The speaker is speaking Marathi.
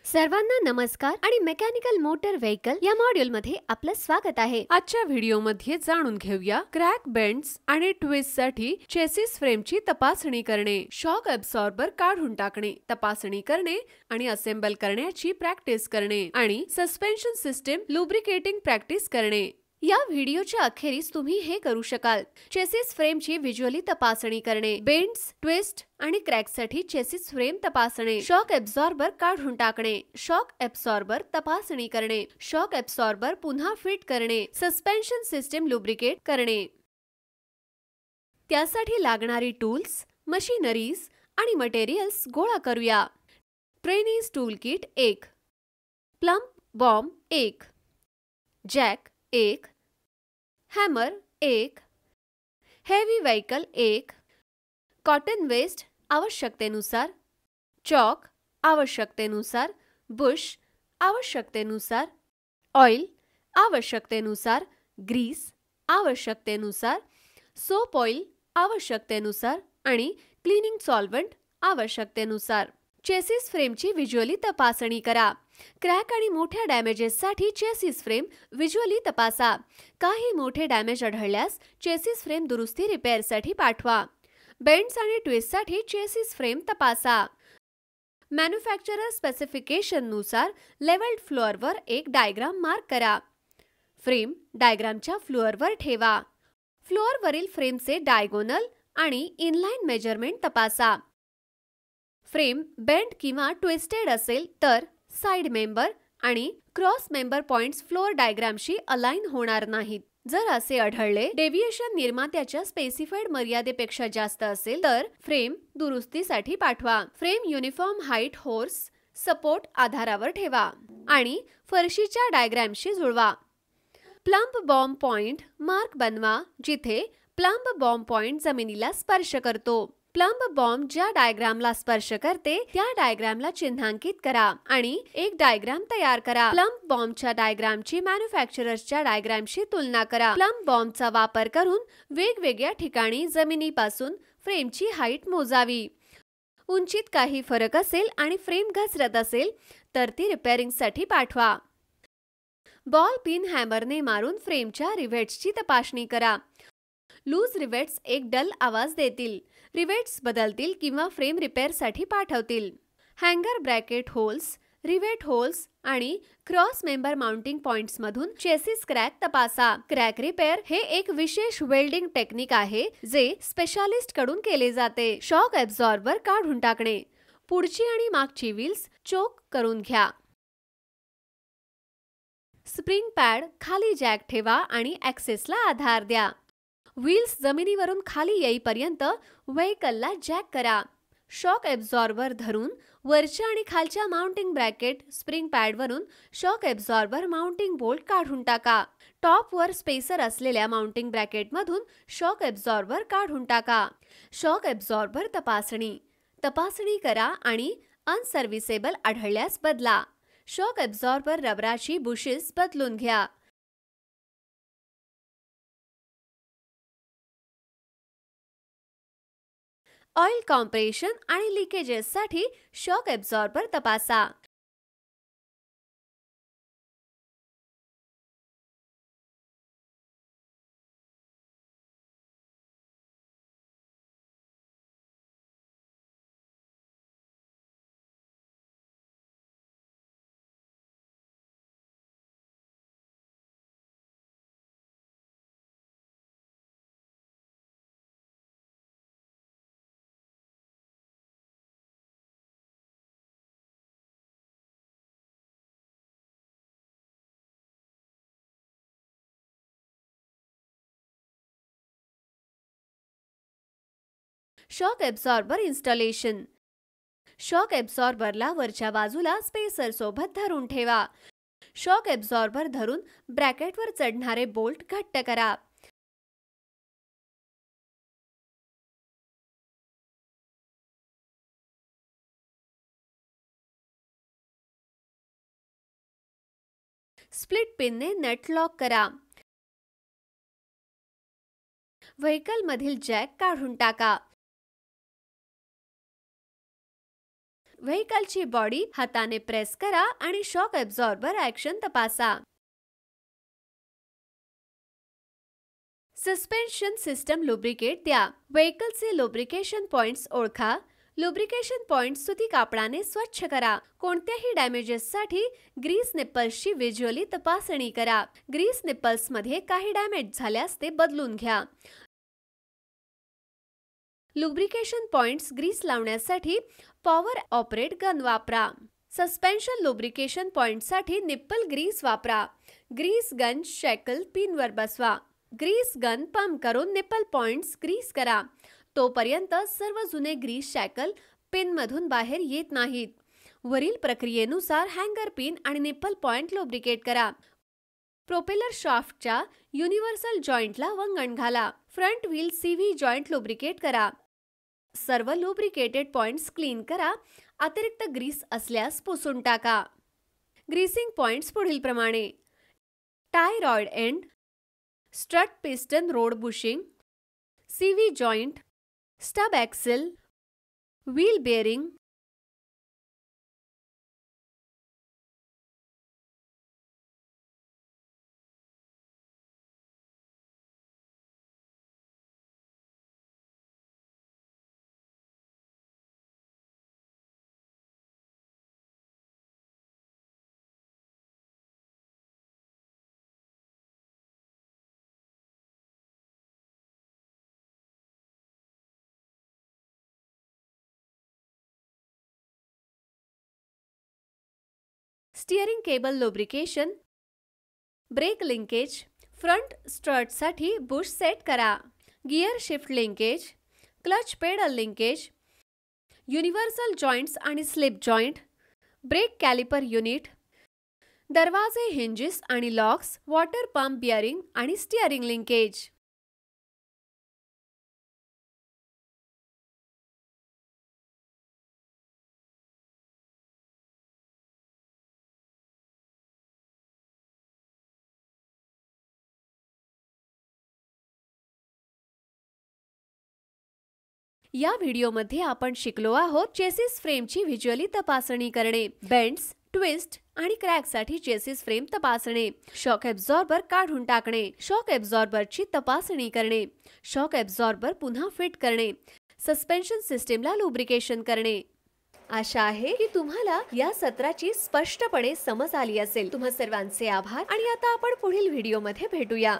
सर्वांना नमस्कार आणि मेकॅनिकल मोटर व्हेकल या मॉड्यूल मध्ये आपलं स्वागत आहे। आजच्या व्हिडिओमध्ये जाणून घेऊया क्रॅक बेंड्स आणि ट्विस्ट साठी चेसिस फ्रेमची तपासणी करणे, शॉक ॲब्सॉर्बर काढून टाकणे, तपासणी करणे आणि असेंबल करण्याची प्रॅक्टिस करणे आणि सस्पेन्शन सिस्टीम लुब्रिकेटिंग प्रॅक्टिस करणे। या व्हिडिओच्या अखेरीस तुम्ही हे करू शकाल: चेसिस फ्रेमची व्हिज्युअली तपासणी करणे, बेंड्स, ट्विस्ट आणि क्रॅकसाठी चेसिस फ्रेम तपासणे, शॉक ॲब्सॉर्बर काढून टाकणे, शॉक ॲब्सॉर्बर तपासणी करणे, शॉक ॲब्सॉर्बर पुन्हा फिट करणे, सस्पेन्शन सिस्टीम लुब्रिकेट करणे। त्यासाठी लागणारी टूल्स, मशिनरीज आणि मटेरियल्स गोळा करूया। Trainees tool kit 1, plumb bomb 1, jack 1, hammer 1, heavy vehicle 1, cotton waste आवश्यकतेनुसार, चॉक आवश्यकतेनुसार, बुश आवश्यकतेनुसार, ऑइल आवश्यकतेनुसार, ग्रीस आवश्यकतेनुसार, सोप ऑइल आवश्यकतेनुसार आणि क्लीनिंग सॉल्व्हेंट आवश्यकतेनुसार। चेसिस फ्रेमची व्हिज्युअली तपासणी करा। क्रॅक आणि मोठ्या डॅमेजेससाठी चेसिस फ्रेम व्हिज्युअली तपासा। काही मोठे डॅमेज आढळल्यास चेसिस फ्रेम दुरुस्ती रिपेअरसाठी पाठवा। बेंड्स आणि ट्विस्टसाठी चेसिस फ्रेम तपासा। मॅन्युफॅक्चरर स्पेसिफिकेशननुसार लेव्हल्ड फ्लोअरवर एक डायग्राम मार्क करा। फ्रेम डायग्रामच्या फ्लोअरवर ठेवा। फ्लोअरवरील फ्रेमचे डायगोनल आणि इनलाइन मेजरमेंट तपासा। फ्रेम बेंड किंवा ट्विस्टेड असेल तर साइड मेंबर आणि क्रॉस मेंबर पॉइंट्स फ्लोअर डायग्रामशी अलाइन होणार नाहीत। जर असे आढळले डेव्हिएशन निर्मात्याच्या स्पेसिफाईड मर्यादेपेक्षा जास्त असेल तर फ्रेम दुरुस्तीसाठी पाठवा। Frame uniform height horse support आधारावर ठेवा आणि फरशीच्या डायग्रामशी जुळवा। प्लम्ब बॉम्ब पॉइंट मार्क बनवा जिथे प्लम्ब बॉम्ब पॉइंट जमिनीला स्पर्श करतो। प्लम्ब बॉम्ब ज्या डायग्रामला स्पर्श करते त्या डायग्रामला चिन्हांकित करा आणि एक डायग्राम तयार करा। प्लम्ब बॉम्बच्या डायग्रामची मॅन्युफॅक्चरर्सच्या डायग्रामशी तुलना करा। प्लम्ब बॉम्बचा वापर करून वेगवेगळ्या ठिकाणी जमिनीपासून फ्रेमची हाईट मोजावी। उंचीत काही फरक असेल आणि फ्रेम घसरत असेल तर ती रिपेअरिंगसाठी पाठवा। बॉल पिन हॅमरने मारून फ्रेमच्या रिव्हेट्सची तपासणी करा। लूज रिव्हेट्स एक डल आवाज देतील, रिव्हेट्स बदलतील किंवा फ्रेम रिपेअरसाठी पाठवतील। हँगर ब्रॅकेट होल्स, रिव्हेट होल्स आणि क्रॉस मेंबर माउंटिंग पॉइंट्समधून चेसिस क्रॅक तपासा। क्रॅक रिपेअर हे एक विशेष वेल्डिंग टेक्निक आहे जे स्पेशालिस्ट कडून केले जाते। शॉक ॲब्सॉर्बर काढून टाकणे, पुढची आणि मागची व्हील्स चोक करून घ्या। स्प्रिंग पॅड खाली जॅक ठेवा आणि ॲक्सेसला आधार द्या। व्हील्स जमिनीवरून खाली येईपर्यंत व्हेकलला जॅक करा। शॉक ॲब्सॉर्बर धरून वरच्या आणि खालच्या माउंटिंग ब्रॅकेट स्प्रिंग पॅडवरून शॉक ॲब्सॉर्बर माउंटिंग बोल्ट काढून टाका। टॉपवर स्पेसर असलेल्या माउंटिंग ब्रॅकेटमधून शॉक ॲब्सॉर्बर काढून टाका। शॉक ॲब्सॉर्बर तपासणी करा आणि अनसर्व्हिसेबल आढळल्यास बदला। शॉक ॲब्सॉर्बर रबराची बुशेस बदलून घ्या। ऑइल कॉम्प्रेशन आणि लिकेजेससाठी शॉक ॲब्सॉर्बर तपासा। Shock absorber installation. शॉक ॲब्सॉर्बरला वरच्या बाजूला स्पेसर सोबत धरून ठेवा। शॉक ॲब्सॉर्बर धरून ब्रॅकेटवर चढणारे बोल्ट घट्ट करा। स्प्लिट पिनने नट लॉक करा। व्हेकल मधील जॅक काढून टाका। व्हेइकलची बॉडी हाताने प्रेस करा आणि शॉक ॲब्सॉर्बर ॲक्शन तपासा. सस्पेन्शन सिस्टम लुब्रिकेट द्या. व्हेइकलचे लुब्रिकेशन पॉइंट्स ओळखा. लुब्रिकेशन पॉइंट्स सुती कापडाने स्वच्छ करा. कोणत्याही डॅमेजेससाठी ग्रीस निप्पल्सची व्हिज्युअली तपासणी करा. ग्रीस निप्पल्समध्ये काही डॅमेज झाल्यास ते बदलून घ्या. लुब्रिकेशन पॉइंट्स ग्रीस लावण्यासाठी पॉवर ऑपरेट गन वापरा. सस्पेन्शन लुब्रिकेशन पॉइंटसाठी निप्पल ग्रीस वापरा. ग्रीस गन शॅकल पिनवर बसवा. ग्रीस गन पंप करून निप्पल पॉइंट्स ग्रीस करा. तोपर्यंत सर्व जुने ग्रीस शॅकल पिनमधून बाहेर येत नाहीत. वरील प्रक्रियेनुसार हँगर पिन आणि निप्पल पॉइंट लुब्रिकेट करा. प्रोपेलर शाफ्टच्या युनिव्हर्सल जॉइंटला वंगण घाला. Front wheel CV joint lubricate करा. सर्व लुब्रिकेटेड पॉइंट्स क्लीन करा. अतिरिक्त ग्रीस असल्यास पुसून टाका. ग्रीसिंग पॉइंट्स पुढील प्रमाणे: tie rod end, strut piston rod bushing, CV joint, stub axle, wheel bearing, steering cable lubrication, brake linkage, front स्ट्रटसाठी बुश सेट करा. Gear shift linkage, clutch pedal linkage, universal joints आणि slip joint, brake caliper unit, दरवाजे हिंजेस आणि लॉक्स, वॉटर पंप बिअरिंग आणि स्टीअरिंग लिंकेज. या व्हिडिओमध्ये आपण शिकलो आहोत चेसिस फ्रेमची व्हिज्युअली तपासणी करणे, बेंड्स, ट्विस्ट आणि क्रॅकसाठी चेसिस फ्रेम तपासणे, शॉक ॲब्सॉर्बर काढून टाकणे, शॉक ॲब्सॉर्बरची तपासणी करणे, शॉक ॲब्सॉर्बर पुन्हा फिट करणे, सस्पेन्शन सिस्टीमला लुब्रिकेशन करणे. आशा आहे की तुम्हाला या सत्राची स्पष्टपणे समज आली असेल. तुम्हा सर्वांचे आभार आणि आता आपण पुढील व्हिडिओमध्ये भेटूया.